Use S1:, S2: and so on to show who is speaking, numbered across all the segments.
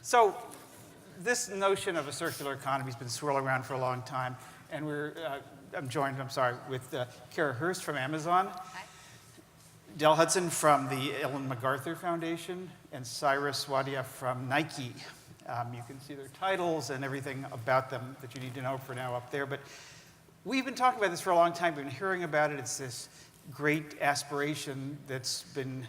S1: So this notion of a circular economy has been swirling around for a long time, and I'm joined with Kara Hurst from Amazon,
S2: Hi.
S1: Del Hudson from the Ellen MacArthur Foundation, and Cyrus Wadia from Nike. You can see their titles and everything about them that you need to know for now up there. But we've been talking about this for a long time. We've been hearing about it. It's this great aspiration that's been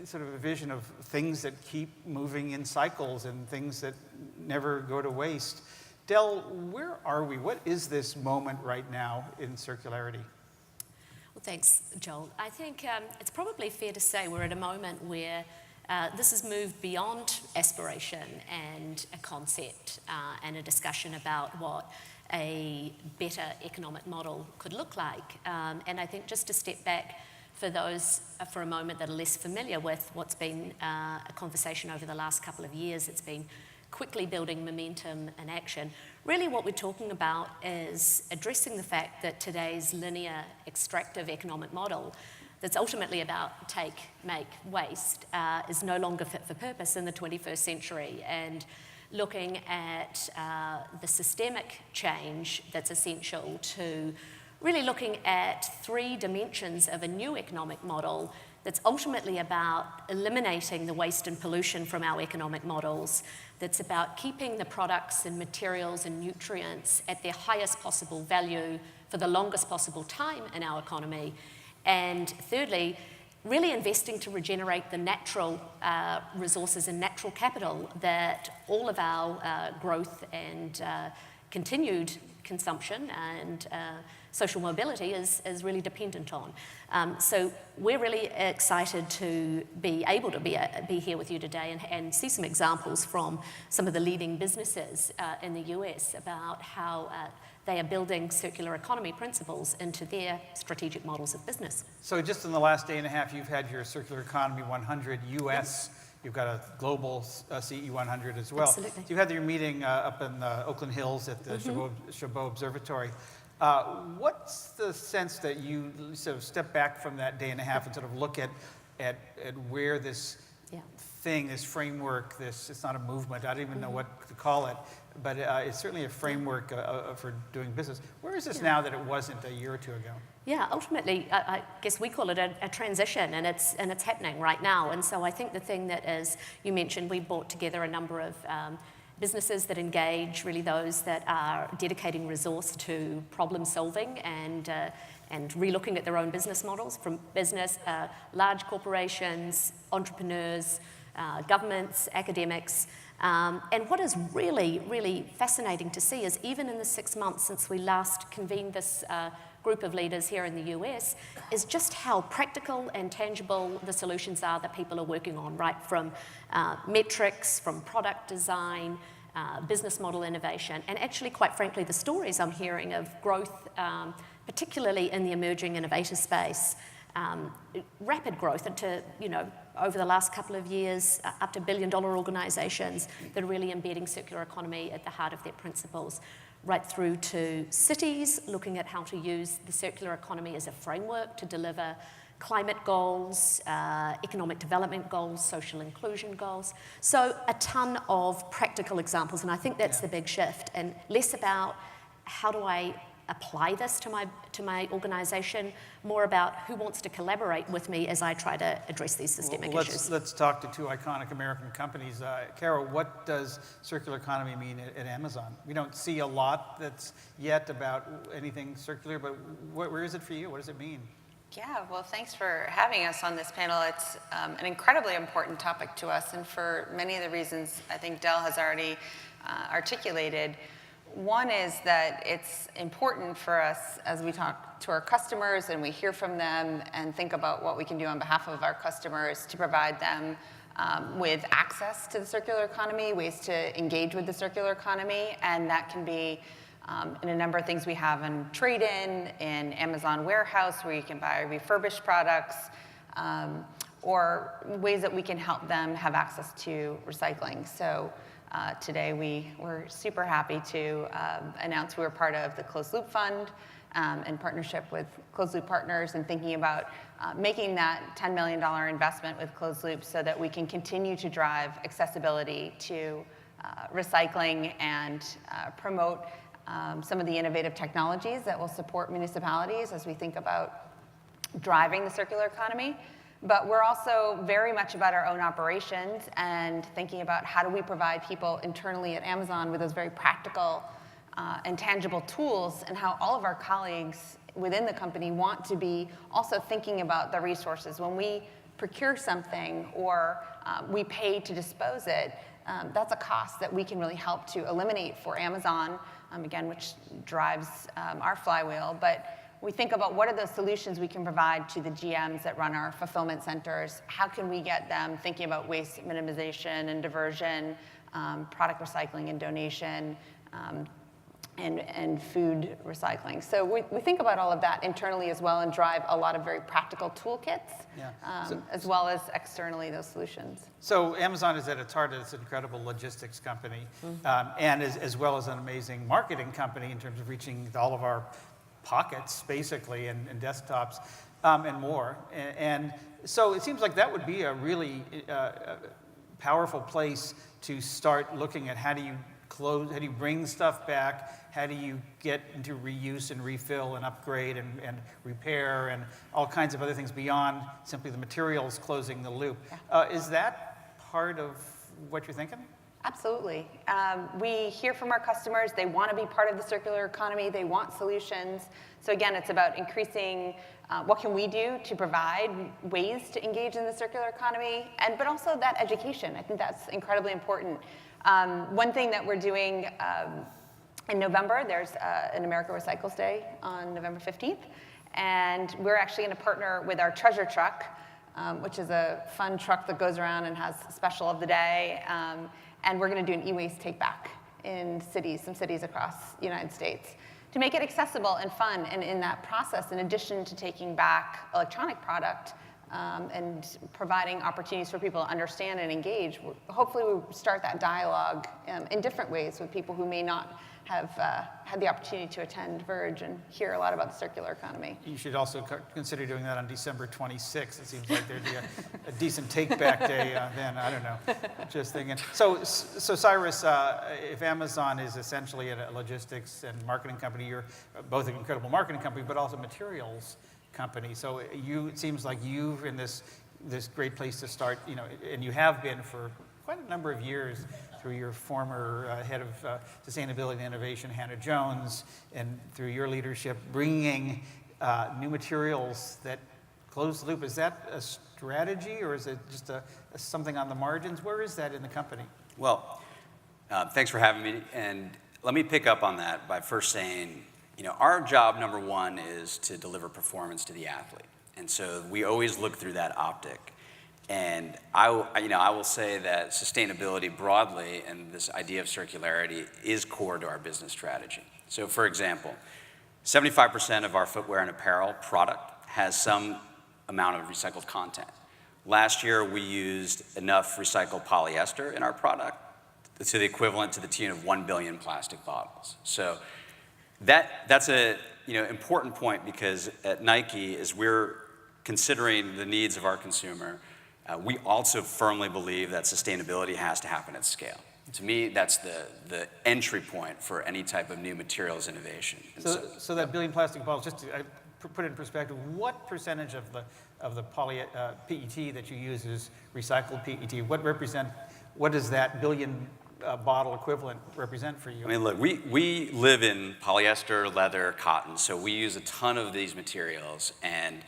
S1: sort of a vision of things that keep moving in cycles and things that never go to waste. Del, where are we? What is this moment right now in circularity?
S2: Well, thanks, Joel. I think it's probably fair to say we're at a moment where this has moved beyond aspiration and a concept and a discussion about what a better economic model could look like. And I think just to step back for those for a moment that are less familiar with what's been a conversation over the last couple of years, it's been quickly building momentum and action. Really what we're talking about is addressing the fact that today's linear extractive economic model that's ultimately about take, make, waste is no longer fit for purpose in the 21st century, and looking at the systemic change that's essential to really looking at three dimensions of a new economic model that's ultimately about eliminating the waste and pollution from our economic models, that's about keeping the products and materials and nutrients at their highest possible value for the longest possible time in our economy, and thirdly, really investing to regenerate the natural resources and natural capital that all of our growth and continued consumption and social mobility is really dependent on. So we're really excited to be able to be here with you today and see some examples from some of the leading businesses in the US about how they are building circular economy principles into their strategic models of business.
S1: So just in the last day and a half, you've had your Circular Economy 100 US. You've got a global CE 100 as well.
S2: Absolutely.
S1: So you had your meeting up in Oakland Hills at the Chabot Observatory. What's the sense that you sort of step back from that day and a half and sort of look at where this thing, this framework, it's not a movement, I don't even know what to call it, but it's certainly a framework for doing business. Where is this now that it wasn't a year or two ago?
S2: Yeah, ultimately, I guess we call it a transition, and it's happening right now. And so I think the thing that is, you mentioned, we brought together a number of businesses that engage, really those that are dedicating resource to problem solving and relooking at their own business models, from business, large corporations, entrepreneurs, governments, academics. And what is really, really fascinating to see is even in the 6 months since we last convened this group of leaders here in the US, is just how practical and tangible the solutions are that people are working on, right from metrics, from product design, business model innovation, and actually, quite frankly, the stories I'm hearing of growth, particularly in the emerging innovator space, rapid growth into, over the last couple of years, up to billion-dollar organizations that are really embedding circular economy at the heart of their principles, right through to cities looking at how to use the circular economy as a framework to deliver climate goals, economic development goals, social inclusion goals. So a ton of practical examples, and I think that's the big shift, and less about how do I apply this to my organization, more about who wants to collaborate with me as I try to address these systemic issues.
S1: Let's talk to two iconic American companies. Carol, what does circular economy mean at Amazon? We don't see a lot that's yet about anything circular, but where is it for you? What does it mean?
S3: Yeah, well, thanks for having us on this panel. It's an incredibly important topic to us, and for many of the reasons I think Del has already articulated. One is that it's important for us as we talk to our customers and we hear from them and think about what we can do on behalf of our customers to provide them with access to the circular economy, ways to engage with the circular economy, and that can be in a number of things we have in trade-in, in Amazon Warehouse, where you can buy refurbished products, or ways that we can help them have access to recycling. So today. We were super happy to announce we were part of the Closed Loop Fund in partnership with Closed Loop Partners and thinking about making that $10 million investment with Closed Loop so that we can continue to drive accessibility to recycling and promote some of the innovative technologies that will support municipalities as we think about driving the circular economy. But we're also very much about our own operations and thinking about how do we provide people internally at Amazon with those very practical and tangible tools, and how all of our colleagues within the company want to be also thinking about the resources. When we procure something or we pay to dispose it, that's a cost that we can really help to eliminate for Amazon, again, which drives our flywheel. But we think about what are those solutions we can provide to the GMs that run our fulfillment centers. How can we get them thinking about waste minimization and diversion, product recycling and donation, and food recycling. So we think about all of that internally as well and drive a lot of very practical toolkits, as well as externally those solutions.
S1: So Amazon is at its heart this incredible logistics company, and as well as an amazing marketing company in terms of reaching all of our pockets, basically, and desktops, and more. And so it seems like that would be a really powerful place to start looking at how do you bring stuff back, how do you get into reuse and refill and upgrade and repair and all kinds of other things beyond simply the materials closing the loop. Is that part of what you're thinking?
S3: Absolutely. We hear from our customers. They want to be part of the circular economy. They want solutions. So again, it's about increasing what can we do to provide ways to engage in the circular economy, but also that education. I think that's incredibly important. One thing that we're doing in November, there's an America Recycles Day on November 15th, and we're actually going to partner with our treasure truck, which is a fun truck that goes around and has special of the day, and we're going to do an e-waste take back in some cities across the United States to make it accessible and fun. And in that process, in addition to taking back electronic product, and providing opportunities for people to understand and engage, hopefully we'll start that dialogue in different ways with people who may not have had the opportunity to attend Verge and hear a lot about the circular economy.
S1: You should also consider doing that on December 26th. It seems like there'd be a decent take-back day then. I don't know. Just thinking. So Cyrus, if Amazon is essentially a logistics and marketing company, you're both an incredible marketing company, but also materials company. So it seems like you're in this great place to start, and you have been for quite a number of years through your former head of sustainability and innovation, Hannah Jones, and through your leadership, bringing new materials that close the loop. Is that a strategy, or is it just something on the margins? Where is that in the company?
S4: Well, thanks for having me, and let me pick up on that by first saying, our job, number one, is to deliver performance to the athlete. And so we always look through that optic. And I will say that sustainability broadly and this idea of circularity is core to our business strategy. So for example, 75% of our footwear and apparel product has some amount of recycled content. Last year, we used enough recycled polyester in our product to the equivalent to the tune of 1 billion plastic bottles. So that's a important point, because at Nike, as we're considering the needs of our consumer, we also firmly believe that sustainability has to happen at scale. To me, that's the entry point for any type of new materials innovation.
S1: So that billion plastic bottles, just to put it in perspective, what percentage of the PET that you use is recycled PET? What does that billion bottle equivalent represent for you?
S4: I mean, look, we live in polyester, leather, cotton, so we use a ton of these materials, and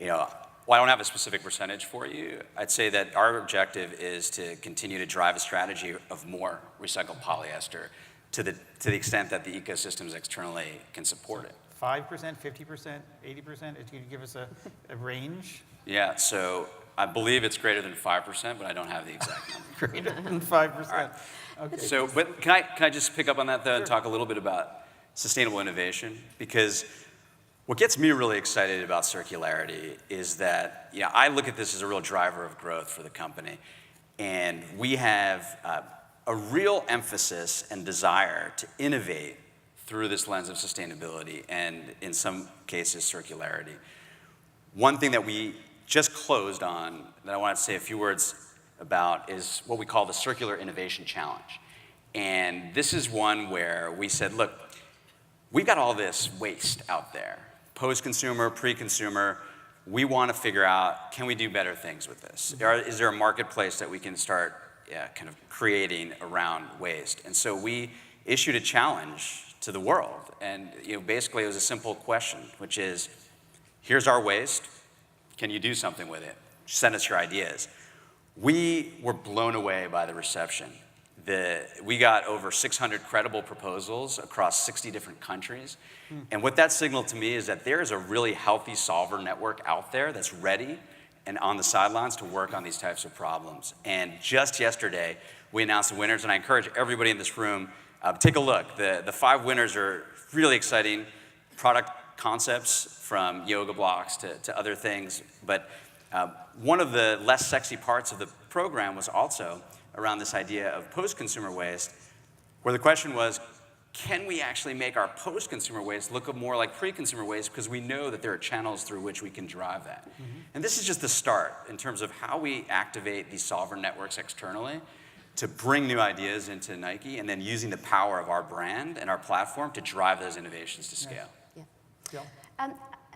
S4: while I don't have a specific percentage for you, I'd say that our objective is to continue to drive a strategy of more recycled polyester to the extent that the ecosystems externally can support it.
S1: 5%, 50%, 80%? Can you give us a range?
S4: Yeah, so I believe it's greater than 5%, but I don't have the exact number.
S1: Greater than 5%.
S4: Right.
S1: Okay.
S4: So, but can I just pick up on that, though, and
S1: Sure.
S4: talk a little bit about sustainable innovation? Because what gets me really excited about circularity is that, I look at this as a real driver of growth for the company. And we have a real emphasis and desire to innovate through this lens of sustainability and, in some cases, circularity. One thing that we just closed on that I wanted to say a few words about is what we call the Circular Innovation Challenge. And this is one where we said, look, we've got all this waste out there, post-consumer, pre-consumer. We want to figure out, can we do better things with this? Is there a marketplace that we can start kind of creating around waste? And so we issued a challenge to the world. And basically it was a simple question, which is, here's our waste. Can you do something with it? Send us your ideas. We were blown away by the reception. We got over 600 credible proposals across 60 different countries. And what that signaled to me is that there is a really healthy solver network out there that's ready and on the sidelines to work on these types of problems. And just yesterday, we announced the winners, and I encourage everybody in this room, take a look. The 5 winners are really exciting product concepts, from yoga blocks to other things. But one of the less sexy parts of the program was also around this idea of post-consumer waste, where the question was, can we actually make our post-consumer waste look more like pre-consumer waste, because we know that there are channels through which we can drive that. And this is just the start in terms of how we activate these solver networks externally to bring new ideas into Nike, and then using the power of our brand and our platform to drive those innovations to scale.
S2: Yeah.
S1: Jill?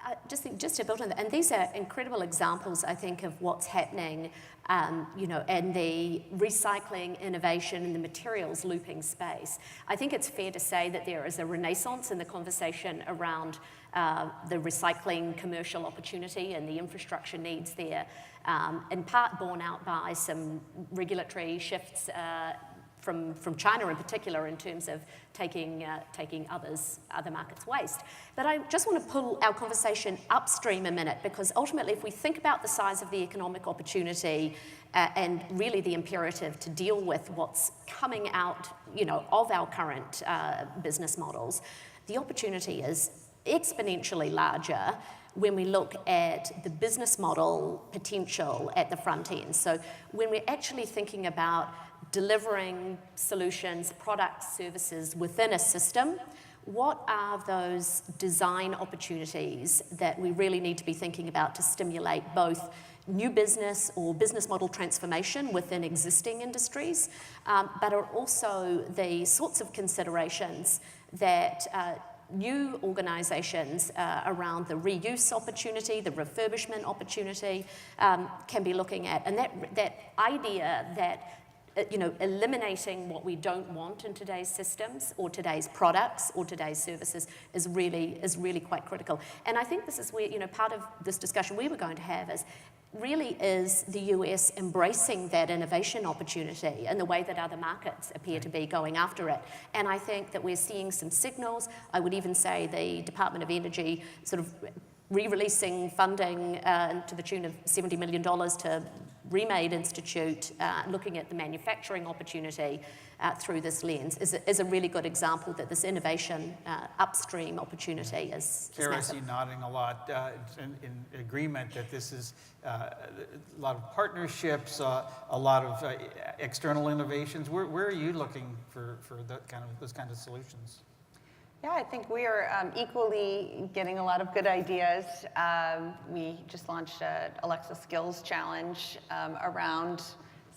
S2: I just think, just to build on that, and these are incredible examples, I think, of what's happening, in the recycling, innovation, and the materials looping space. I think it's fair to say that there is a renaissance in the conversation around the recycling commercial opportunity and the infrastructure needs there, in part borne out by some regulatory shifts from China in particular, in terms of taking other markets' waste. But I just want to pull our conversation upstream a minute, because ultimately, if we think about the size of the economic opportunity and really the imperative to deal with what's coming out, of our current business models, the opportunity is exponentially larger when we look at the business model potential at the front end. So when we're actually thinking about delivering solutions, products, services within a system, what are those design opportunities that we really need to be thinking about to stimulate both new business or business model transformation within existing industries, but are also the sorts of considerations that new organizations around the reuse opportunity, the refurbishment opportunity, can be looking at. And that idea that eliminating what we don't want in today's systems or today's products or today's services is really quite critical. And I think this is where, part of this discussion we were going to have is the US embracing that innovation opportunity in the way that other markets appear to be going after it. And I think that we're seeing some signals. I would even say the Department of Energy sort of re-releasing funding to the tune of $70 million to Remade Institute, looking at the manufacturing opportunity through this lens, is a really good example that this innovation upstream opportunity is massive.
S1: Kara, nodding a lot in agreement that this is a lot of partnerships, a lot of external innovations. Where are you looking for those kind of solutions?
S3: Yeah, I think we are equally getting a lot of good ideas. We just launched an Alexa Skills Challenge around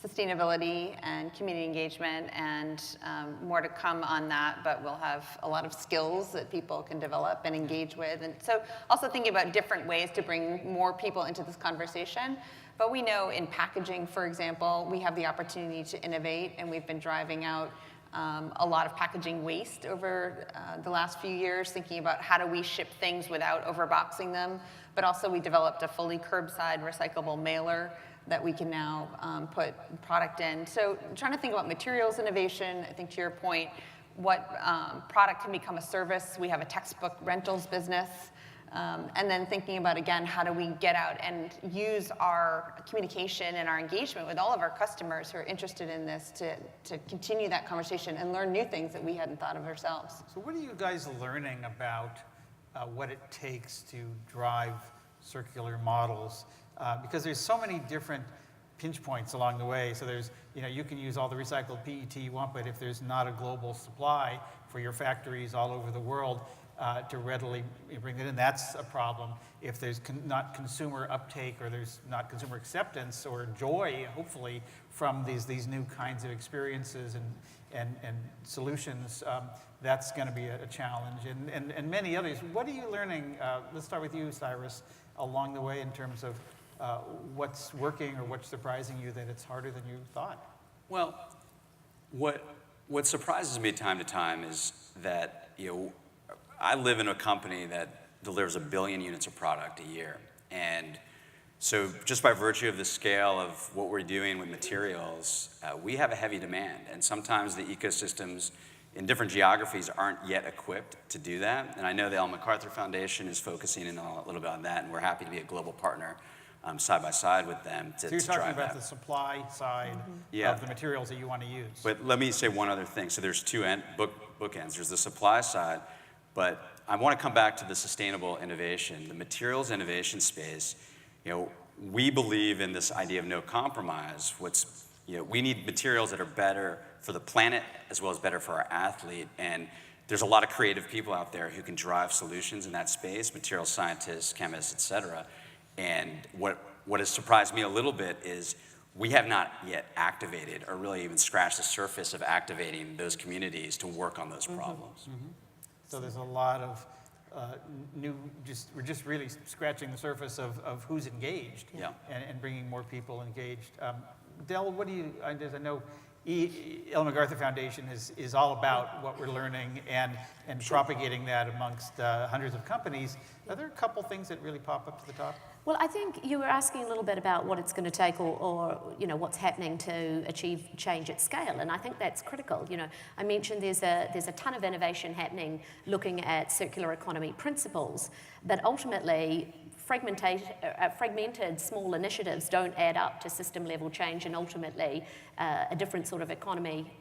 S3: sustainability and community engagement, and more to come on that, but we'll have a lot of skills that people can develop and engage with. And so also thinking about different ways to bring more people into this conversation. But we know in packaging, for example, we have the opportunity to innovate, and we've been driving out a lot of packaging waste over the last few years, thinking about how do we ship things without overboxing them. But also we developed a fully curbside recyclable mailer that we can now put product in. So trying to think about materials innovation, I think to your point, what product can become a service. We have a textbook rentals business. And then thinking about, again, how do we get out and use our communication and our engagement with all of our customers who are interested in this to continue that conversation and learn new things that we hadn't thought of ourselves.
S1: So what are you guys learning about what it takes to drive circular models? Because there's so many different pinch points along the way. So there's, you can use all the recycled PET you want, but if there's not a global supply for your factories all over the world to readily bring it in, that's a problem. If there's not consumer uptake, or there's not consumer acceptance or joy, hopefully, from these new kinds of experiences and solutions, that's going to be a challenge, and many others. What are you learning? Let's start with you, Cyrus, along the way in terms of what's working or what's surprising you that it's harder than you thought?
S4: Well, what surprises me time to time is that I live in a company that delivers 1 billion units of product a year, and so just by virtue of the scale of what we're doing with materials, we have a heavy demand, and sometimes the ecosystems in different geographies aren't yet equipped to do that. And I know the Ellen MacArthur Foundation is focusing in a little bit on that, and we're happy to be a global parther side by side with them to drive that.
S1: So you're talking about the supply side of the materials that you want to use.
S4: But let me say one other thing. So there's two bookends. There's the supply side, but I want to come back to the sustainable innovation. The materials innovation space, we believe in this idea of no compromise. We need materials that are better for the planet as well as better for our athlete. And there's a lot of creative people out there who can drive solutions in that space, material scientists, chemists, et cetera. And what has surprised me a little bit is we have not yet activated or really even scratched the surface of activating those communities to work on those problems.
S1: Mm-hmm. So there's a lot of we're just really scratching the surface of who's engaged and bringing more people engaged. Del, what do you, I know Ellen MacArthur Foundation is all about what we're learning and propagating that amongst hundreds of companies. Are there a couple things that really pop up to the top?
S2: Well, I think you were asking a little bit about what it's going to take or what's happening to achieve change at scale, and I think that's critical. I mentioned there's a ton of innovation happening looking at circular economy principles, but ultimately fragmented small initiatives don't add up to system level change and ultimately a different sort of economy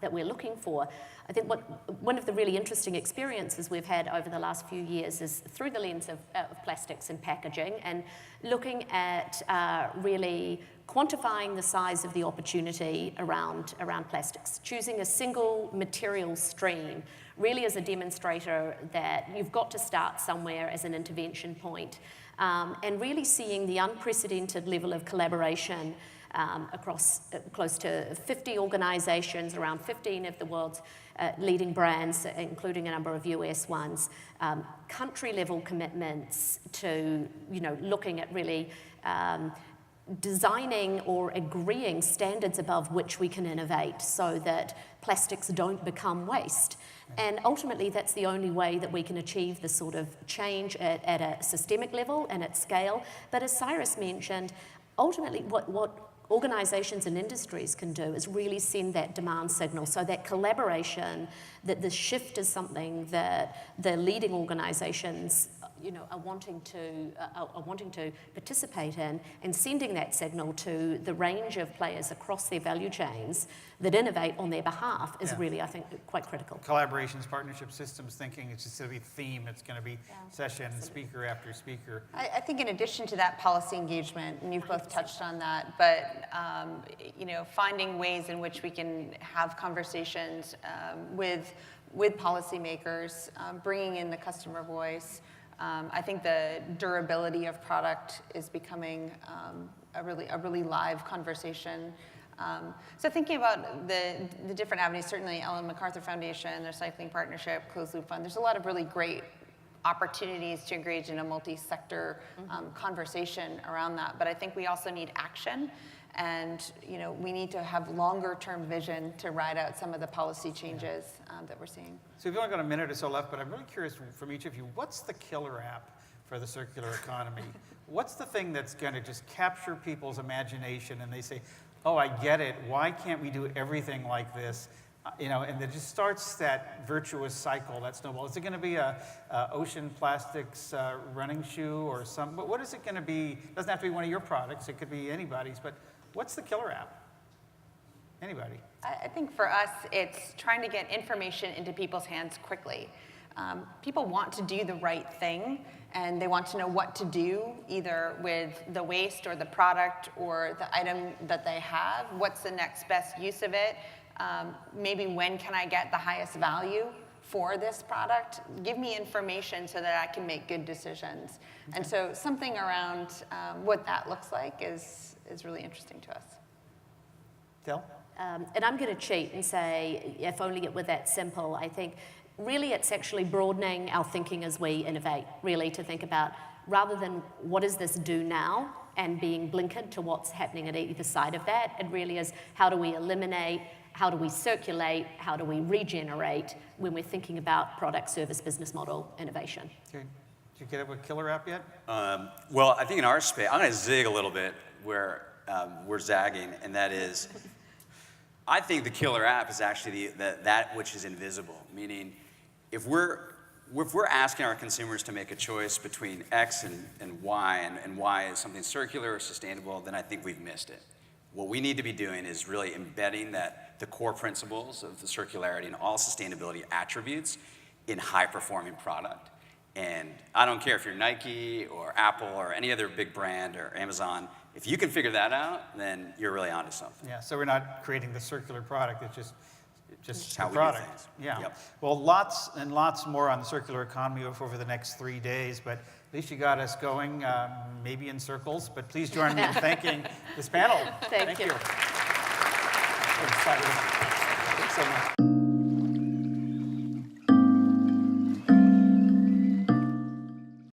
S2: that we're looking for. I think one of the really interesting experiences we've had over the last few years is through the lens of plastics and packaging, and looking at really quantifying the size of the opportunity around plastics, choosing a single material stream really as a demonstrator that you've got to start somewhere as an intervention point, and really seeing the unprecedented level of collaboration across close to 50 organizations, around 15 of the world's leading brands, including a number of US ones, country-level commitments to, looking at really designing or agreeing standards above which we can innovate so that plastics don't become waste. And ultimately, that's the only way that we can achieve the sort of change at a systemic level and at scale. But as Cyrus mentioned, ultimately what organizations and industries can do is really send that demand signal, so that collaboration, that the shift is something that the leading organizations are wanting to participate in, and sending that signal to the range of players across their value chains that innovate on their behalf is really, I think, quite critical.
S1: Collaborations, partnerships, systems thinking, it's just going to be theme, it's going to be session, speaker after speaker.
S3: I think in addition to that, policy engagement, and you've both touched on that, but finding ways in which we can have conversations with policymakers, bringing in the customer voice. I think the durability of product is becoming a really live conversation. So thinking about the different avenues, certainly Ellen MacArthur Foundation, their Cycling Partnership, Closed Loop Fund, there's a lot of really great opportunities to engage in a multi-sector conversation around that. But I think we also need action, and we need to have longer-term vision to ride out some of the policy changes that we're seeing.
S1: So we've only got a minute or so left, but I'm really curious from each of you, what's the killer app for the circular economy? What's the thing that's going to just capture people's imagination and they say, oh, I get it, why can't we do everything like this? And it just starts that virtuous cycle, that snowball. Is it going to be a ocean plastics running shoe or some? But what is it going to be? It doesn't have to be one of your products. It could be anybody's. But what's the killer app? Anybody?
S3: I think for us, it's trying to get information into people's hands quickly. people want to do the right thing, and they want to know what to do either with the waste or the product or the item that they have. What's the next best use of it? Maybe when can I get the highest value for this product? Give me information so that I can make good decisions. And so something around what that looks like is really interesting to us.
S1: Del?
S2: And I'm going to cheat and say, if only it were that simple. I think really it's actually broadening our thinking as we innovate, really to think about, rather than what does this do now and being blinkered to what's happening at either side of that, it really is how do we eliminate, how do we circulate, how do we regenerate when we're thinking about product, service, business model innovation.
S1: Okay. Did you get it with killer app yet?
S4: Well, I think in our space, I'm going to zig a little bit where we're zagging, and that is, I think the killer app is actually that which is invisible, meaning if we're asking our consumers to make a choice between X and Y, and Y is something circular or sustainable, then I think we've missed it. What we need to be doing is really embedding the core principles of the circularity and all sustainability attributes in high-performing product. And I don't care if you're Nike or Apple or any other big brand or Amazon, if you can figure that out, then you're really onto something.
S1: Yeah, so we're not creating the circular product, it's just
S4: how
S1: the
S4: we do
S1: product.
S4: things.
S1: Yeah.
S4: Yep.
S1: Well, lots and lots more on the circular economy over the next 3 days, but at least you got us going, maybe in circles, but please join me in thanking this panel.
S2: Thank you.
S1: We're excited. Thanks so much.